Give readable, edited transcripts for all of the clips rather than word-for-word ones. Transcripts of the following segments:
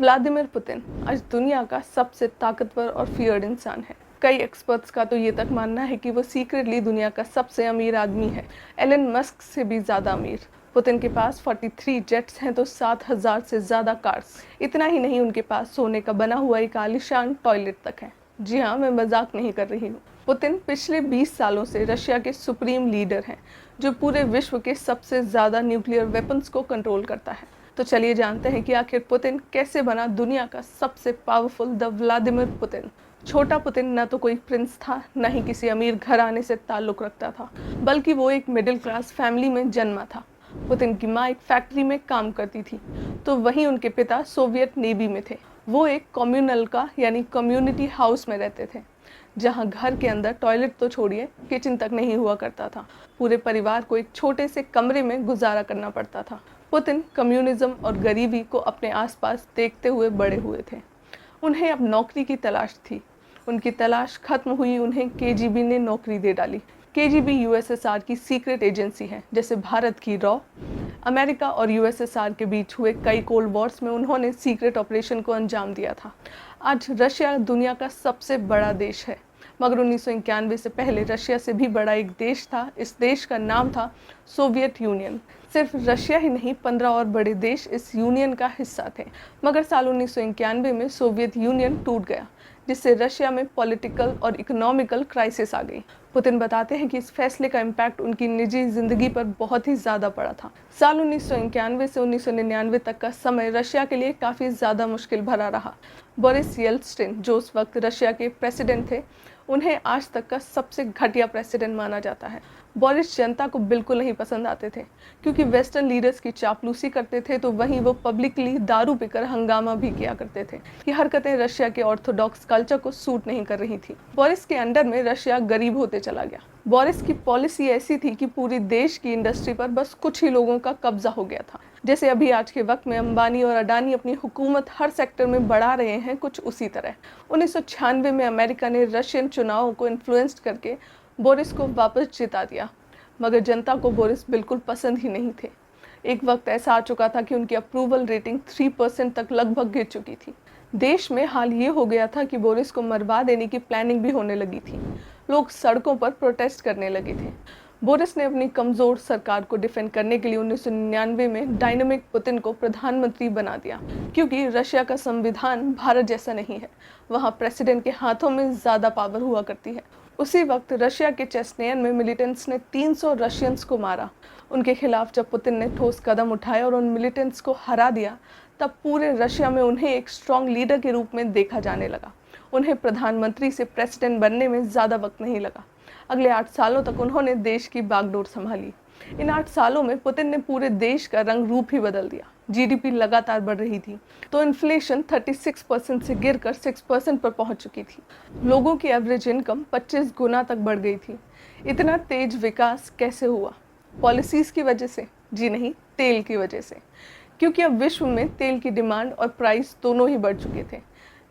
Vladimir Putin आज दुनिया का सबसे ताकतवर और फियर्ड इंसान है। कई एक्सपर्ट्स का तो ये तक मानना है कि वो सीक्रेटली दुनिया का सबसे अमीर आदमी है, एलन मस्क से भी ज़्यादा अमीर। पुतिन के पास 43 जेट्स हैं तो 7,000 से ज़्यादा कार्स। इतना ही नहीं, उनके पास सोने का बना हुआ एक आलीशान टॉयलेट तक है। जी हाँ, मैं मजाक नहीं कर रही हूँ। पुतिन पिछले 20 सालों से रशिया के सुप्रीम लीडर हैं, जो पूरे विश्व के सबसे ज़्यादा न्यूक्लियर वेपन्स को कंट्रोल करता है। तो चलिए जानते हैं कि आखिर पुतिन कैसे बना दुनिया का सबसे पावरफुल द व्लादिमीर पुतिन। छोटा पुतिन न तो कोई प्रिंस था, न ही किसी अमीर घराने से ताल्लुक़ रखता था, बल्कि वो एक मिडिल क्लास फैमिली में जन्मा था। पुतिन की माँ एक फैक्ट्री में काम करती थी, तो वहीं उनके पिता सोवियत नेवी में थे। वो एक कम्युनल का यानी कम्युनिटी हाउस में रहते थे, जहां घर के अंदर टॉयलेट तो छोड़िए, किचन तक नहीं हुआ करता था। पूरे परिवार को एक छोटे से कमरे में गुजारा करना पड़ता था। पुतिन कम्युनिज्म और गरीबी को अपने आसपास देखते हुए बड़े हुए थे। उन्हें अब नौकरी की तलाश थी। उनकी तलाश खत्म हुई, उन्हें केजीबी ने नौकरी दे डाली। केजीबी यूएसएसआर की सीक्रेट एजेंसी है, जैसे भारत की रॉ। अमेरिका और यूएसएसआर के बीच हुए कई कोल्ड वॉर्स में उन्होंने सीक्रेट ऑपरेशन को अंजाम दिया था। आज रशिया दुनिया का सबसे बड़ा देश है, मगर 1991 से पहले रशिया से भी बड़ा एक देश था। इस देश का नाम था सोवियत यूनियन। सिर्फ रशिया ही नहीं, 15 और बड़े देश इस यूनियन का हिस्सा थे। मगर साल 1991 में सोवियत यूनियन टूट गया, जिससे रशिया में पॉलिटिकल और इकोनॉमिकल क्राइसिस आ गई। पुतिन बताते हैं कि इस फैसले का इम्पैक्ट उनकी निजी जिंदगी पर बहुत ही ज़्यादा पड़ा था। साल 1991 से 1999 तक का समय रशिया के लिए काफ़ी ज़्यादा मुश्किल भरा रहा। बोरिस येल्त्सिन, जो उस वक्त रशिया के प्रेसिडेंट थे, उन्हें आज तक का सबसे घटिया प्रेसिडेंट माना जाता है। बोरिस जनता को बिल्कुल नहीं पसंद आते थे, क्योंकि वेस्टर्न लीडर्स की चापलूसी करते थे, तो वहीं वो पब्लिकली दारू पीकर हंगामा भी किया करते थे। ये हरकतें रशिया के ऑर्थोडॉक्स कल्चर को सूट नहीं कर रही थी। बोरिस के अंडर में रशिया गरीब होते चला गया। बोरिस की पॉलिसी ऐसी थी कि पूरी देश की इंडस्ट्री पर बस कुछ ही लोगों का कब्जा हो गया था। जैसे अभी आज के वक्त में अंबानी और अडानी अपनी हुकूमत हर सेक्टर में बढ़ा रहे हैं, कुछ उसी तरह 1996 में अमेरिका ने रशियन चुनावों को इन्फ्लुएंस करके बोरिस को वापस जिता दिया, मगर जनता को बोरिस बिल्कुल पसंद ही नहीं थे। एक वक्त ऐसा आ चुका था कि उनकी अप्रूवल रेटिंग 3% तक लगभग गिर चुकी थी। देश में हाल ये हो गया था कि बोरिस को मरवा देने की प्लानिंग भी होने लगी थी। लोग सड़कों पर प्रोटेस्ट करने लगे थे। बोरिस ने अपनी कमज़ोर सरकार को डिफेंड करने के लिए 1999 में डायनामिक पुतिन को प्रधानमंत्री बना दिया, क्योंकि रशिया का संविधान भारत जैसा नहीं है। वहाँ प्रेसिडेंट के हाथों में ज़्यादा पावर हुआ करती है। उसी वक्त रशिया के चेस्नियन में मिलिटेंट्स ने 300 रशियंस को मारा। उनके खिलाफ जब पुतिन ने ठोस कदम उठाए और उन मिलिटेंट्स को हरा दिया, तब पूरे रशिया में उन्हें एक स्ट्रॉन्ग लीडर के रूप में देखा जाने लगा। उन्हें प्रधानमंत्री से प्रेसिडेंट बनने में ज़्यादा वक्त नहीं लगा। अगले 8 सालों तक उन्होंने देश की बागडोर संभाली। इन 8 सालों में पुतिन ने पूरे देश का रंग रूप ही बदल दिया। जीडीपी लगातार बढ़ रही थी, तो इन्फ्लेशन 36% से गिरकर 6% पर पहुंच चुकी थी। लोगों की एवरेज इनकम 25 गुना तक बढ़ गई थी। इतना तेज विकास कैसे हुआ? पॉलिसीज की वजह से? जी नहीं, तेल की वजह से। क्योंकि अब विश्व में तेल की डिमांड और प्राइस दोनों ही बढ़ चुके थे,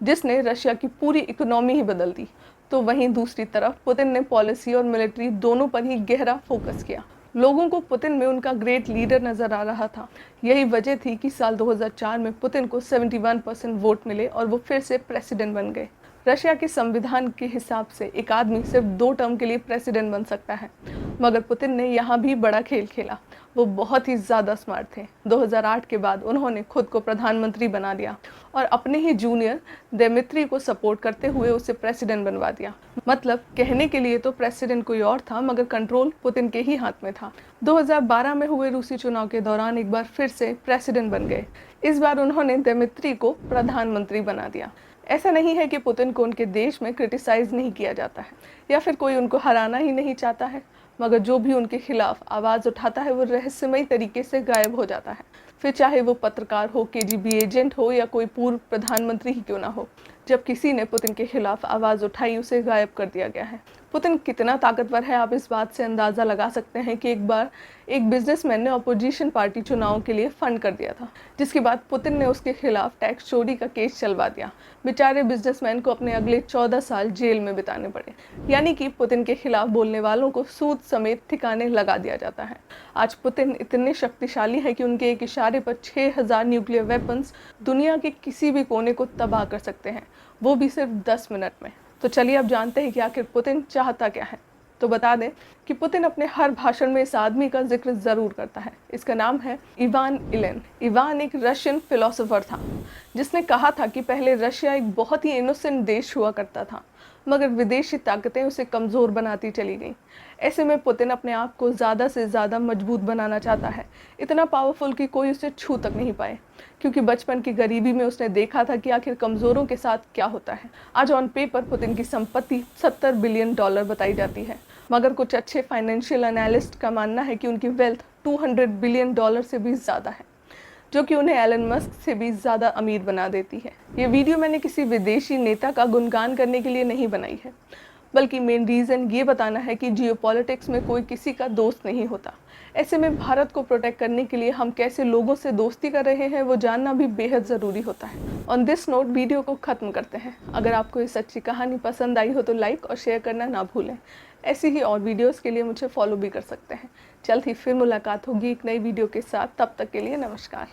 जिसने रशिया की पूरी इकोनॉमी ही बदल दी। तो वहीं दूसरी तरफ पुतिन ने पॉलिसी और मिलिट्री दोनों पर ही गहरा फोकस किया। लोगों को पुतिन में उनका ग्रेट लीडर नजर आ रहा था। यही वजह थी कि साल 2004 में पुतिन को 71% वोट मिले और वो फिर से प्रेसिडेंट बन गए। रशिया के संविधान के हिसाब से एक आदमी सिर्फ 2 टर्म के लिए प्रेसिडेंट बन सकता है, मगर पुतिन ने यहाँ भी बड़ा खेल खेला। वो बहुत ही ज़्यादा स्मार्ट थे। 2008 के बाद उन्होंने खुद को प्रधानमंत्री बना दिया और अपने ही जूनियर दिमित्री को सपोर्ट करते हुए उसे प्रेसिडेंट बनवा दिया। मतलब कहने के लिए तो प्रेसिडेंट कोई और था, मगर कंट्रोल पुतिन के ही हाथ में था। 2012 में हुए रूसी चुनाव के दौरान एक बार फिर से प्रेसिडेंट बन गए। इस बार उन्होंने दिमित्री को प्रधानमंत्री बना दिया। ऐसा नहीं है कि पुतिन को उनके देश में क्रिटिसाइज नहीं किया जाता है या फिर कोई उनको हराना ही नहीं चाहता है, मगर जो भी उनके खिलाफ आवाज़ उठाता है वो रहस्यमयी तरीके से गायब हो जाता है। फिर चाहे वो पत्रकार हो, केजीबी एजेंट हो या कोई पूर्व प्रधानमंत्री ही क्यों ना हो। जब किसी ने पुतिन के खिलाफ आवाज़ उठाई, उसे गायब कर दिया गया है। पुतिन कितना ताकतवर है आप इस बात से अंदाज़ा लगा सकते हैं कि एक बार एक बिजनेसमैन ने अपोजिशन पार्टी चुनाव के लिए फंड कर दिया था, जिसके बाद पुतिन ने उसके खिलाफ टैक्स चोरी का केस चलवा दिया। बेचारे बिजनेसमैन को अपने अगले 14 साल जेल में बिताने पड़े। यानी कि पुतिन के खिलाफ बोलने वालों को सूद समेत ठिकाने लगा दिया जाता है। आज पुतिन इतने शक्तिशाली है कि उनके एक इशारे पर 6000 न्यूक्लियर वेपन्स दुनिया के किसी भी कोने को तबाह कर सकते हैं, वो भी सिर्फ 10 मिनट में। तो चलिए अब जानते हैं कि आखिर पुतिन चाहता क्या है। तो बता दें कि पुतिन अपने हर भाषण में इस आदमी का जिक्र ज़रूर करता है। इसका नाम है इवान इलेन। इवान एक रशियन फिलोसोफर था जिसने कहा था कि पहले रशिया एक बहुत ही इनोसेंट देश हुआ करता था, मगर विदेशी ताकतें उसे कमज़ोर बनाती चली गईं। ऐसे में पुतिन अपने आप को ज़्यादा से ज़्यादा मजबूत बनाना चाहता है, इतना पावरफुल कि कोई उसे छू तक नहीं पाए, क्योंकि बचपन की गरीबी में उसने देखा था कि आखिर कमज़ोरों के साथ क्या होता है। आज ऑन पेपर पुतिन की संपत्ति $70 बिलियन बताई जाती है, मगर कुछ अच्छे फाइनेंशियल एनालिस्ट का मानना है कि उनकी वेल्थ $200 बिलियन से भी ज़्यादा है, जो कि उन्हें एलन मस्क से भी ज़्यादा अमीर बना देती है। ये वीडियो मैंने किसी विदेशी नेता का गुणगान करने के लिए नहीं बनाई है, बल्कि मेन रीज़न ये बताना है कि जियोपॉलिटिक्स में कोई किसी का दोस्त नहीं होता। ऐसे में भारत को प्रोटेक्ट करने के लिए हम कैसे लोगों से दोस्ती कर रहे हैं वो जानना भी बेहद ज़रूरी होता है। ऑन दिस नोट वीडियो को ख़त्म करते हैं। अगर आपको ये सच्ची कहानी पसंद आई हो तो लाइक और शेयर करना ना भूलें। ऐसी ही और वीडियोस के लिए मुझे फॉलो भी कर सकते हैं। जल्द ही फिर मुलाकात होगी एक नई वीडियो के साथ। तब तक के लिए नमस्कार।